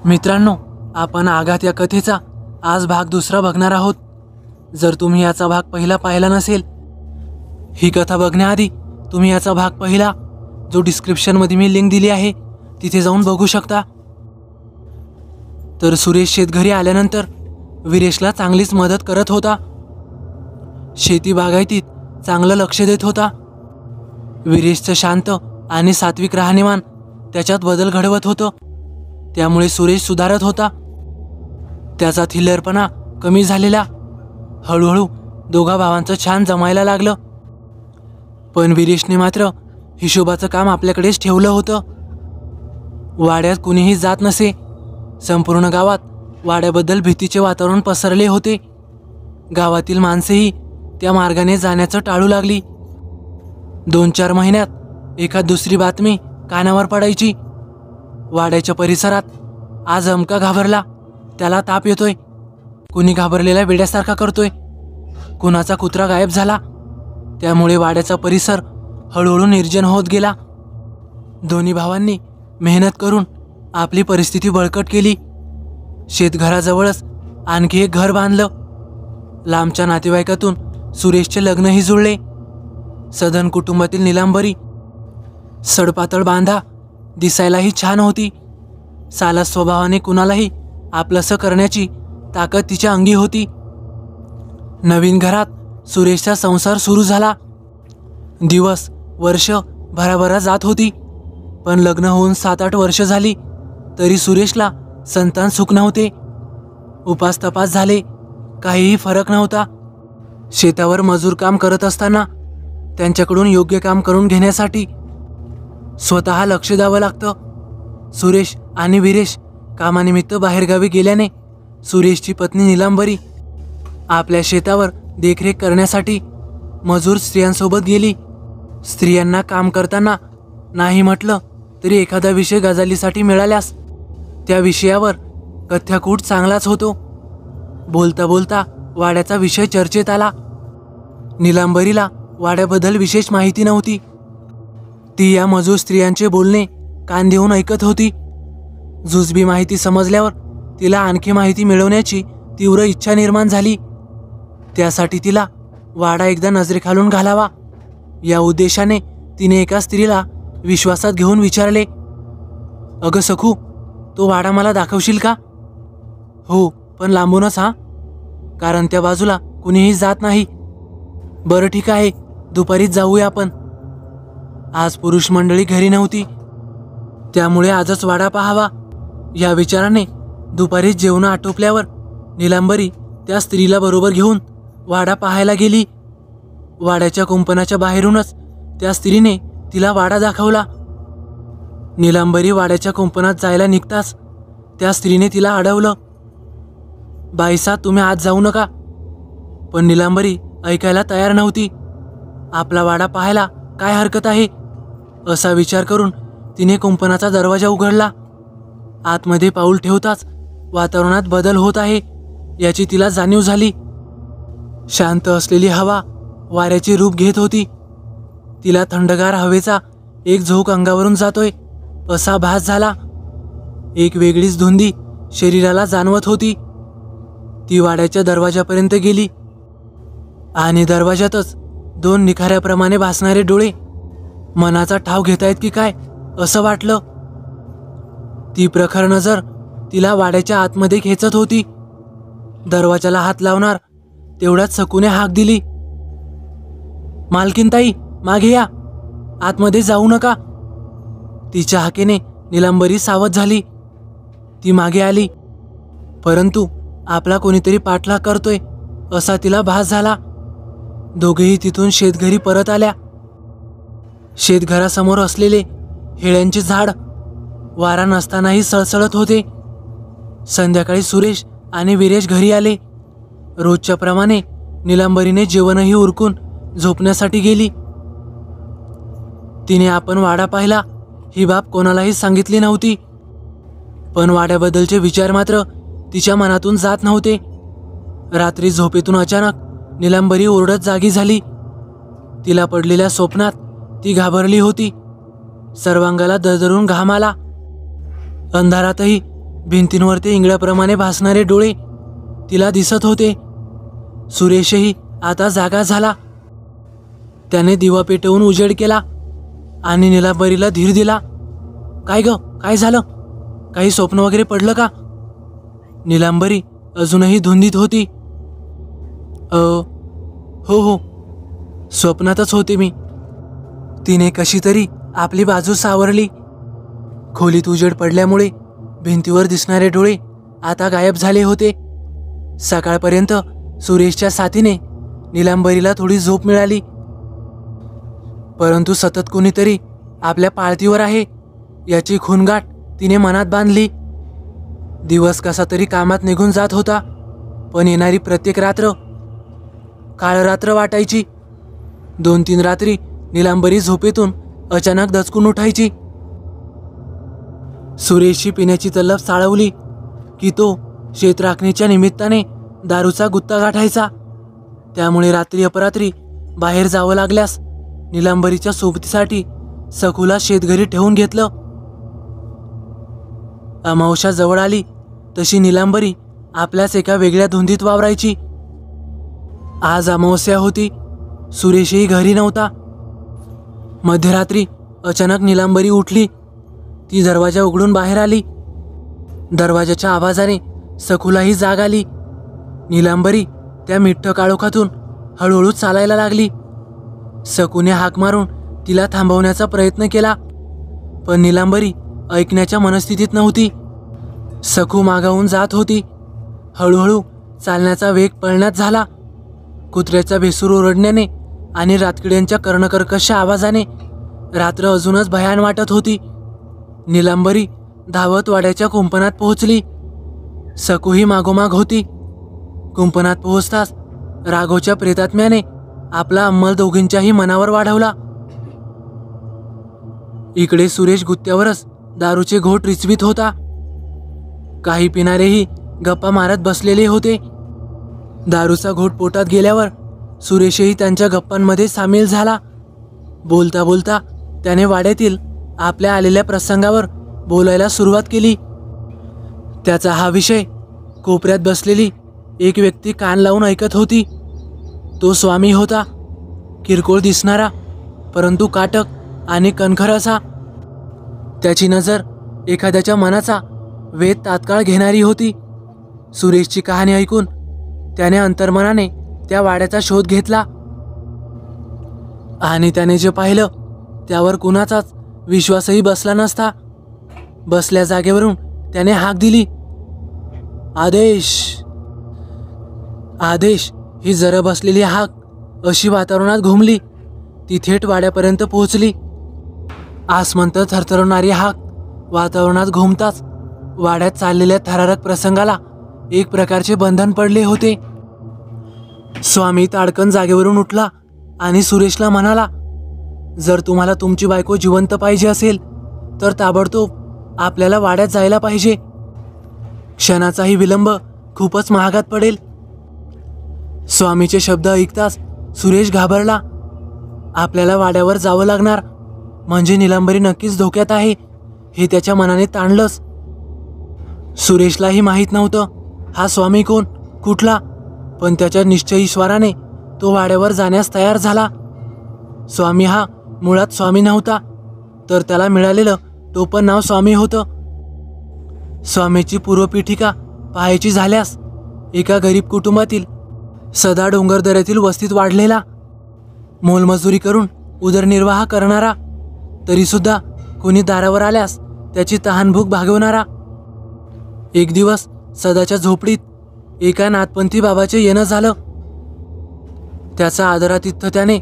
मित्रांनो, आपण आघात या कथेचा आज भाग दुसरा बघणार आहोत। जर तुम्ही याचा भाग पहिला पाहिला नसेल, ही कथा बघण्याआधी तुम्ही याचा भाग पहिला जो डिस्क्रिप्शनमध्ये मी लिंक दिली आहे तिथे जाऊन बघू शकता। तर सुरेश शेतघरी आल्यानंतर वीरेशला चांगलीच मदत करत होता। शेती बागायतीत चांगलं लक्ष देत होता। वीरेशचं शांत आणि सात्विक राहणीमान त्याच्यात बदल घडवत होतं, त्यामुळे सुरेश सुधारत होता। त्याचा थिल्लरपणा कमी झालेला। हळूहळू दोघा भावांचं छान जमायला लागलं। पण वीरेशने मात्र हिशोबाचं काम आपल्याकडेच ठेवलं होतं। वाड्यात कुणीही जात नसे। संपूर्ण गावात वाड्याबद्दल भीतीचे वातावरण पसरले होते। गावातील माणसेही त्या मार्गाने जाण्याचं टाळू लागली। 2-4 महिन्यात एखाद दुसरी बातमी कानावर पडायची। वाड्याच्या परिसरात आज अमका घाबरला, त्याला ताप येतोय, कुणी घाबरलेला वेड्यासारखा करतोय, कुणाचा कुत्रा गायब झाला। त्यामुळे वाड्याचा परिसर हळूहळू निर्जन होत गेला। दोन्ही भावांनी मेहनत करून आपली परिस्थिती बळकट केली। शेतघराजवळच आणखी एक घर बांधलं। लांबच्या नातेवाईकातून सुरेशचे लग्नही जुळले। सधन कुटुंबातील निलांबरी सडपातळ बांधा दिसायलाही छान होती। साला स्वभावाने कुणालाही आपलंसं करण्याची ताकद तिच्या अंगी होती। नवीन घरात सुरेशचा संसार सुरू झाला। दिवस वर्ष भराभरा जात होती, पण लग्न होऊन 7-8 वर्ष झाली तरी सुरेशला संतान सुख नव्हते। उपास तपास झाले, काहीही फरक नव्हता। शेतावर मजूर काम करत असताना त्यांच्याकडून योग्य काम करून घेण्यासाठी स्वतः लक्ष द्यावं लागतं। सुरेश आणि वीरेश कामानिमित्त बाहेरगावी गेल्याने सुरेशची पत्नी निलांबरी आपल्या शेतावर देखरेख करण्यासाठी मजूर स्त्रियांसोबत गेली। स्त्रियांना काम करताना नाही म्हटलं तरी एखादा विषय गजालीसाठी मिळाल्यास त्या विषयावर कथ्याकूट चांगलाच होतो। बोलता बोलता वाड्याचा विषय चर्चेत आला। निलांबरीला वाड्याबद्दल विशेष माहिती नव्हती। ती या मजूर स्त्रियांचे बोलणे कान देऊन ऐकत होती। जुजबी माहिती समजल्यावर तिला आणखी माहिती मिळवण्याची तीव्र इच्छा निर्माण झाली। त्यासाठी तिला वाडा एकदा नजरेखालून घालावा या उद्देशाने तिने एका स्त्रीला विश्वासात घेऊन विचारले, "अगं सखू, तो वाडा मला दाखवशील का?" "हो, पण लांबूनच हा, कारण त्या बाजूला कुणीही जात नाही." "बरं ठीक आहे, दुपारीच जाऊया आपण." आज पुरुष मंडळी घरी नव्हती, त्यामुळे आजच वाडा पाहावा या विचाराने दुपारीच जेवण आटोपल्यावर निलांबरी त्या स्त्रीला बरोबर घेऊन वाडा पाहायला गेली। वाड्याच्या कुंपणाच्या बाहेरूनच त्या स्त्रीने तिला वाडा दाखवला। निलांबरी वाड्याच्या कुंपणात जायला निघताच त्या स्त्रीने तिला अडवलं, "बाईसा, तुम्ही आत जाऊ नका." पण निलांबरी ऐकायला तयार नव्हती। आपला वाडा पाहायला काय हरकत आहे असा विचार करून तिने कुंपणाचा दरवाजा उघडला। आतमध्ये पाऊल ठेवताच वातावरणात बदल होत आहे याची तिला जाणीव झाली। शांत असलेली हवा वाऱ्याचे रूप घेत होती। तिला थंडगार हवेचा एक झोक अंगावरून जातोय असा भास झाला। एक वेगळीच धुंदी शरीराला जाणवत होती। ती वाड्याच्या दरवाजापर्यंत गेली आणि दरवाजातच 2 निखाऱ्याप्रमाणे भासणारे डोळे मनाचा ठाव घेतायत की काय असं वाटलं। ती प्रखर नजर तिला वाड्याच्या आतमध्ये खेचत होती। दरवाजाला हात लावणार तेवढ्यात सकूने हाक दिली, "मालकीनताई, मागे या, आतमध्ये जाऊ नका." तिच्या हाकेने निलांबरी सावध झाली। ती मागे आली, परंतु आपला कोणीतरी पाठलाग करतोय असा तिला भास झाला। दोघेही तिथून शेतघरी परत आल्या। शेतघरासमोर असलेले हेळ्यांचे झाड वारा नसतानाही सळसळत होते। संध्याकाळी सुरेश आणि वीरेश घरी आले। रोजच्या प्रमाणे निलांबरीने जेवणही उरकून झोपण्यासाठी गेली। तिने आपण वाडा पाहिला ही बाब कोणालाही सांगितली नव्हती, पण वाड्याबद्दलचे विचार मात्र तिच्या मनातून जात नव्हते। रात्री झोपेतून अचानक निलांबरी ओरडत जागी झाली। तिला पडलेल्या स्वप्नात ती घाबरली होती। सर्वांगाला दरदरून घाम आला। अंधारातही भिंतींवर ते इंगळाप्रमाणे भासणारे डोळे तिला दिसत होते. सुरेशही आता जागा झाला. त्याने दिवा पेटवून उजेड केला आणि नीलांबरीला धीर दिला. काय ग, काय झालं? काही स्वप्न वगैरे पडलं का? नीलांबरी अजूनही धुंदीत होती. हो, स्वप्नातच होते मी. तिने कशी तरी आपली बाजू सावरली. खोलीत उजेड पडल्यामुळे भिंतीवर दिसणारे डोळे आता गायब झाले होते. सकाळपर्यंत सुरेशच्या साथीने नीलांबरीला थोडी झोप मिळाली. परंतु सतत कोणीतरी आपल्या पाळतीवर आहे याची खूणगाठ तिने मनात बांधली. दिवस कसा तरी कामात निघून जात होता, पण येणारी प्रत्येक रात्र काळरात्र वाटायची. 2-3 रात्री नीलांबरी झोपेतून अचानक दचकून उठायची. सुरेशची पिण्याची तलफ चाळवली की तो शेत राखणीच्या निमित्ताने दारूचा गुत्ता गाठायचा. त्यामुळे रात्री अपरात्री बाहेर जावं लागल्यास नीलांबरीच्या सोबतीसाठी सखूला शेतघरी ठेवून घेतलं. अमावस्या जवळ आली तशी नीलांबरी आपल्याच एका वेगळ्या धुंदीत वावरायची. आज अमावस्या होती. सुरेशही घरी नव्हता. मध्यरात्री अचानक नीलांबरी उठली. ती दरवाजा उघडून बाहेर आली. दरवाजाच्या आवाजाने सखूलाही जाग आली. नीलांबरी त्या मिठ्ठ काळोखातून हळूहळू चालायला लागली. सखूने हाक मारून तिला थांबवण्याचा प्रयत्न केला, पण नीलांबरी ऐकण्याच्या मनस्थितीत नव्हती. सखू मागाहून जात होती. हळूहळू चालण्याचा वेग पळण्यात झाला. कुत्र्याचा भेसूर ओरडण्याने आणि रातकिड्यांच्या कर्णकर्कश आवाजाने रात्र अजूनच भयान वाटत होती. नीलांबरी धावत वाड्याच्या कुंपणात पोहोचली. सखूही मागोमाग होती. कुंपणात पोहोचताच राघवच्या प्रेतात्म्याने आपला अंमल दोघींच्याही मनावर वाढवला. इकडे सुरेश गुत्त्यावरच दारूचे घोट रिचवीत होता. काही पिणारेही गप्पा मारत बसलेले होते. दारूचा घोट पोटात गेल्यावर सुरेशही त्यांच्या गप्पांमध्ये सामील झाला. बोलता बोलता त्याने वाड्यातील आपल्या आलेल्या प्रसंगावर बोलायला सुरुवात केली. त्याचा हा विषय कोपऱ्यात बसलेली एक व्यक्ती कान लावून ऐकत होती. तो स्वामी होता. किरकोळ दिसणारा, परंतु काटक आणि कणखर असा. त्याची नजर एखाद्याच्या मनाचा वेध तात्काळ घेणारी होती. सुरेशची कहाणी ऐकून त्याने अंतर्मनाने त्या वाड्याचा शोध घेतला आणि त्याने जे पाहिलं त्यावर कुणाचाच विश्वासही बसला नसता. बसल्या जागेवरून त्याने हाक दिली, आदेश. आदेश ही जरा बसलेली हाक अशी वातावरणात घुमली. ती थेट वाड्यापर्यंत पोहोचली. आसमंत थरथरवणारी हाक वातावरणात घुमताच वाड्यात चाललेल्या थरारक प्रसंगाला एक प्रकारचे बंधन पडले होते. स्वामी ताडकन जागेवरून उठला आणि सुरेशला म्हणाला, जर तुम्हाला तुमची बायको जिवंत पाहिजे असेल तर ताबडतोब आपल्याला वाड्यात जायला पाहिजे. क्षणाचाही विलंब खूपच महागात पडेल. स्वामीचे शब्द ऐकताच सुरेश घाबरला. आपल्याला वाड्यावर जावं लागणार म्हणजे नीलांबरी नक्कीच धोक्यात आहे हे त्याच्या मनाने ताणलंच. सुरेशलाही माहीत नव्हतं हा स्वामी कोण, कुठला, पण त्याच्या निश्चयी स्वाराने तो वाड्यावर जाण्यास तयार झाला. स्वामी हा मुळात स्वामी नव्हता, तर त्याला मिळालेलं टोपण नाव स्वामी होतं. स्वामीची पूर्वपीठिका पाहायची झाल्यास एका गरीब कुटुंबातील, सदा डोंगरदऱ्यातील वस्तीत वाढलेला, मोलमजुरी करून उदरनिर्वाह करणारा, तरीसुद्धा कोणी दारावर आल्यास त्याची तहानभूक भागवणारा. एक दिवस सदाच्या झोपडीत एका नाथपंथी बाबाचे येणं झालं. त्याचा आदरातिथ्य त्याने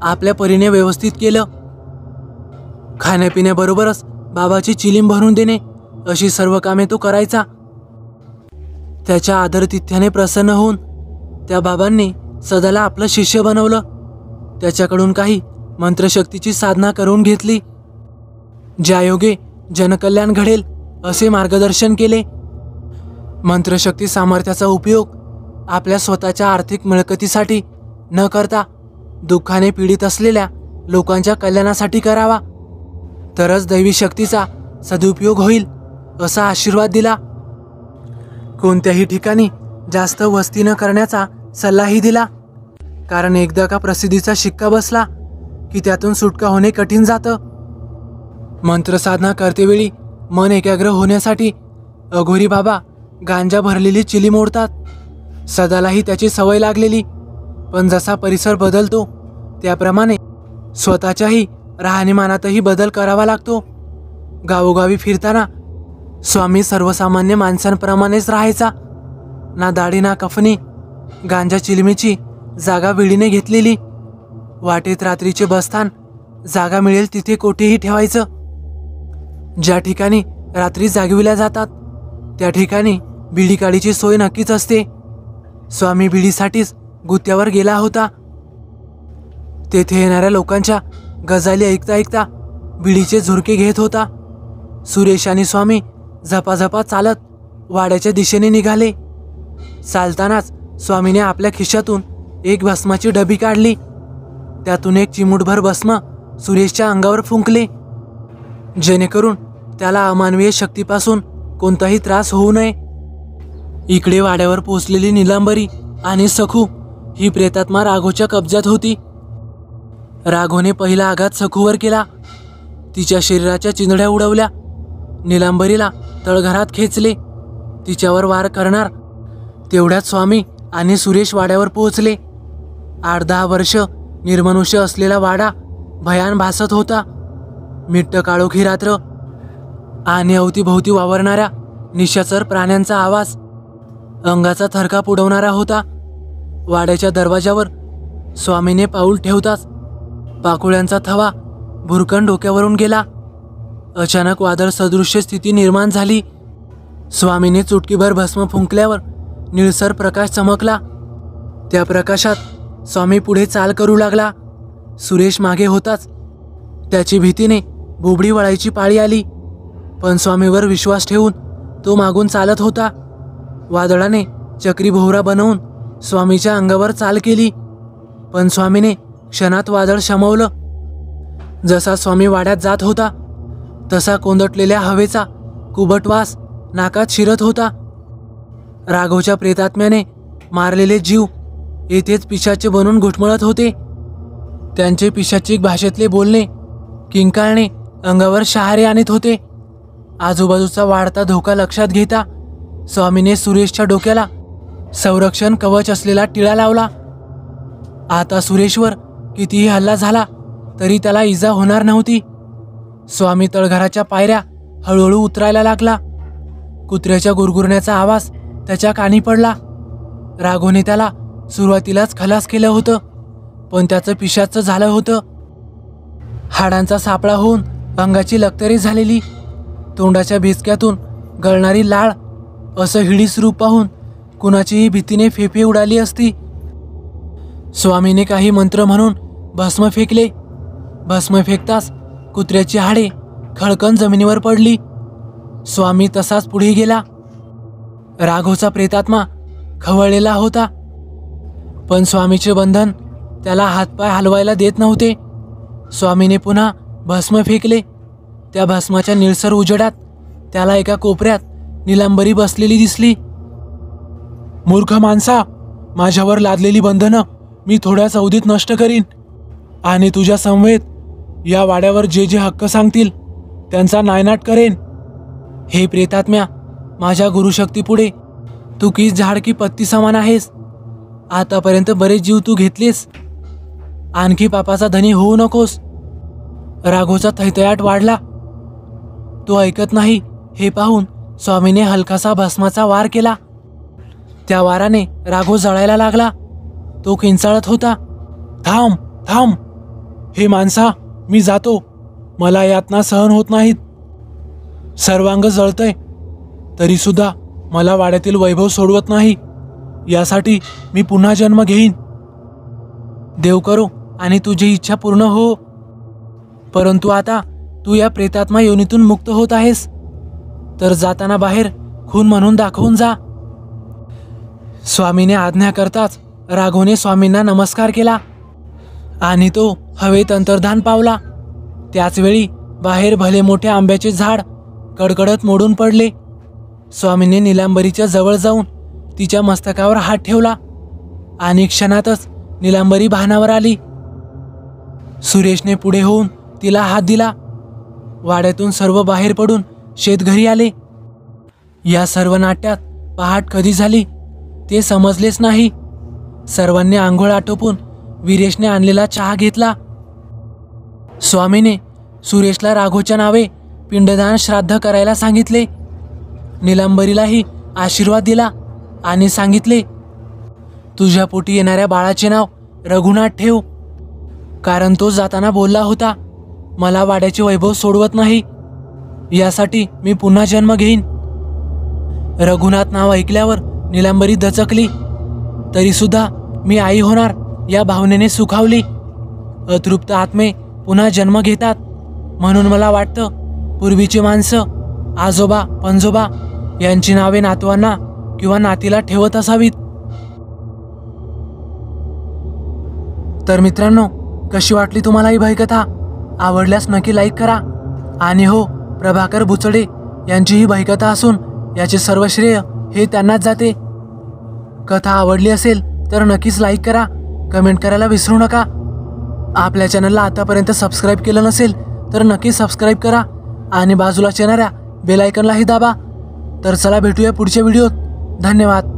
आपल्या परीने व्यवस्थित केलं. खाण्यापिण्याबरोबरच बाबाची चिलीम भरून देणे अशी सर्व कामे तो करायचा. त्याच्या आदरातिथ्याने प्रसन्न होऊन त्या बाबांनी सदाला आपलं शिष्य बनवलं. त्याच्याकडून काही मंत्रशक्तीची साधना करून घेतली. ज्यायोगे जनकल्याण घडेल असे मार्गदर्शन केले. मंत्रशक्ती सामर्थ्याचा उपयोग आपल्या स्वतःच्या आर्थिक मिळकतीसाठी न करता दुःखाने पीडित असलेल्या लोकांच्या कल्याणासाठी करावा, तरच दैवी शक्तीचा सदुपयोग होईल असा आशीर्वाद दिला. कोणत्याही ठिकाणी जास्त वस्ती न करण्याचा सल्लाही दिला, कारण एकदा का प्रसिद्धीचा शिक्का बसला की त्यातून सुटका होणे कठीण जातं. मंत्रसाधना करतेवेळी मन एकाग्र होण्यासाठी अघोरी बाबा गांजा भरलेली चिली मोडतात. सदालाही त्याची सवय लागलेली, पण जसा परिसर बदलतो त्याप्रमाणे स्वतःच्याही राहणीमानातही बदल करावा लागतो. गावोगावी फिरताना स्वामी सर्वसामान्य माणसांप्रमाणेच राहायचा. ना दाढी ना कफनी, गांजा चिलमीची जागा विडीने घेतलेली. वाटेत रात्रीचे बसस्थान, जागा मिळेल तिथे कोठेही ठेवायचं. ज्या ठिकाणी रात्री जागविल्या जातात त्या ठिकाणी बिडी काडीची सोय नक्कीच असते. स्वामी बिडीसाठीच गुत्त्यावर गेला होता. तेथे येणाऱ्या लोकांच्या गजाली ऐकता ऐकता बिडीचे झुरके घेत होता. सुरेश आणि स्वामी झपाझपा चालत वाड्याच्या दिशेने निघाले. चालतानाच स्वामीने आपल्या खिशातून एक भस्माची डबी काढली. त्यातून एक चिमूटभर भस्म सुरेशच्या अंगावर फुंकले, जेणेकरून त्याला अमानवीय शक्तीपासून कोणताही त्रास होऊ नये. इकडे वाड्यावर पोचलेली निलांबरी आणि सखू ही प्रेतात्मा राघोच्या कब्जात होती. राघोने पहिला आघात सखूवर केला. तिच्या शरीराच्या चिंधड्या उडवल्या. निलांबरीला तळघरात खेचले. तिच्यावर वार करणार तेवढ्यात स्वामी आणि सुरेश वाड्यावर पोहोचले. 8-10 वर्ष निर्मनुष्य असलेला वाडा भयान भासत होता. मिट्ट काळोखी रात्र आणि अवतीभोवती वावरणाऱ्या निशाचर प्राण्यांचा आवाज अंगाचा थरकाप उडवणारा होता. वाड्याच्या दरवाजावर स्वामीने पाऊल ठेवताच पाकुळ्यांचा थवा भुरकन डोक्यावरून गेला. अचानक वादळ सदृश्य स्थिती निर्माण झाली. स्वामीने चुटकीभर भस्म फुंकल्यावर निळसर प्रकाश चमकला. त्या प्रकाशात स्वामी पुढे चाल करू लागला. सुरेश मागे होताच त्याची भीतीने बोबडी वळायची पाळी आली, पण स्वामीवर विश्वास ठेवून तो मागून चालत होता. वादळाने चक्री भोवरा बनवून स्वामीच्या अंगावर चाल केली, पण स्वामीने क्षणात वादळ शमवलं. जसा स्वामी वाड्यात जात होता तसा कोंदटलेल्या हवेचा कुबट वास नाकात शिरत होता. राघवच्या प्रेतात्म्याने मारलेले जीव येथेच पिशाचे बनून घुटमळत होते. त्यांचे पिशाचिक भाषेतले बोलणे किंकाळणे अंगावर शहारे आणत होते. आजूबाजूचा वाढता धोका लक्षात घेता स्वामीने सुरेशच्या डोक्याला संरक्षण कवच असलेला टिळा लावला. आता सुरेशवर कितीही हल्ला झाला तरी त्याला इजा होणार नव्हती. स्वामी तळघराच्या पायऱ्या हळूहळू उतरायला लागला. कुत्र्याच्या गुरगुरण्याचा आवाज त्याच्या कानी पडला. राघोने त्याला सुरुवातीलाच खलास केलं होतं, पण त्याचं पिशाचं झालं होतं. हाडांचा सापळा होऊन अंगाची लक्तरी झालेली, तोंडाच्या भिचक्यातून गळणारी लाळ असं हिडीस रूप पाहून कुणाचीही भीतीने फेफे उडाली असती. स्वामीने काही मंत्र म्हणून भस्म फेकले. भस्म फेकताच कुत्र्याची हाडे खळकन जमिनीवर पडली. स्वामी तसाच पुढे गेला. राघवचा प्रेतात्मा खवळलेला होता, पण स्वामीचे बंधन त्याला हातपाय हलवायला देत नव्हते. स्वामीने पुन्हा भस्म फेकले. त्या भस्माच्या निळसर उजेडात त्याला एका कोपऱ्यात निलांबरी बसलेली दिसली. मूर्ख माणसा, माझ्यावर लादलेली बंधनं मी थोड्याच अवधीत नष्ट करीन आणि तुझ्या समवेत या वाड्यावर जे जे हक्क सांगतील त्यांचा नायनाट करेन. हे प्रेतात्म्या, माझ्या गुरुशक्तीपुढे तू की झाड की पत्ती समान आहेस. आतापर्यंत बरेच जीव तू घेतलेस, आणखी पापाचा धनी होऊ नकोस. राघोचा थैथयाट वाढला. तो ऐकत नाही हे पाहून स्वामीने हलकासा भस्माचा वार केला. त्या वाराने राघो जळायला लागला. तो किंचाळत होता, थांब थांब, हे माणसा, मी जातो. मला यातना सहन होत नाहीत. सर्वांग जळतंय तरी सुद्धा मला वाड्यातील वैभव सोडवत नाही. यासाठी मी पुन्हा जन्म घेईन. देव करो आणि तुझी इच्छा पूर्ण हो. परंतु आता तू या प्रेतात्मा योनीतून मुक्त होत आहेस, तर जाताना बाहेर खून म्हणून दाखवून जा. स्वामीने आज्ञा करताच राघोने स्वामींना नमस्कार केला आणि तो हवेत अंतर्धान पावला. त्याचवेळी बाहेर भले मोठे आंब्याचे झाड कडकडत मोडून पडले. स्वामीने नीलांबरीच्या जवळ जाऊन तिच्या मस्तकावर हात ठेवला आणि क्षणातच नीलांबरी भानावर आली. सुरेशने पुढे होऊन तिला हात दिला. वाड्यातून सर्व बाहेर पडून शेतघरी आले. या सर्व नाट्यात पहाट कधी झाली ते समजलेच नाही. सर्वांनी आंघोळ आटोपून वीरेशने आणलेला चहा घेतला. स्वामीने सुरेशला राघोच्या नावे पिंडदान श्राद्ध करायला सांगितले. नीलांबरीलाही आशीर्वाद दिला आणि सांगितले, तुझ्या पोटी येणाऱ्या बाळाचे नाव रघुनाथ ठेव, कारण तो जाताना बोलला होता, मला वाड्याचे वैभव सोडवत नाही, यासाठी मी पुन्हा जन्म घेईन. रघुनाथ नाव ऐकल्यावर नीलांबरी दचकली. तरीसुद्धा मी आई होणार या भावनेने सुखावली. अतृप्त आत्मे पुन्हा जन्म घेतात, म्हणून मला वाटतं पूर्वीची माणसं आजोबा पणजोबा यांची नावे नातवांना किंवा नातीला ठेवत असावीत. तर मित्रांनो, कशी वाटली तुम्हाला ही भयकथा? आवडल्यास नक्की लाईक करा. आणि हो, प्रभाकर बुचडे यांची ही भयकथा असून याचे सर्व श्रेय हे त्यांनाच जाते. कथा आवडली असेल तर नक्कीच लाईक करा, कमेंट करायला विसरू नका. आपल्या चॅनलला आतापर्यंत सबस्क्राईब केलं नसेल तर नक्की सबस्क्राईब करा आणि बाजूला येणाऱ्या बेल आयकॉनलाही दाबा. तर चला भेटूया पुढच्या व्हिडिओत. धन्यवाद.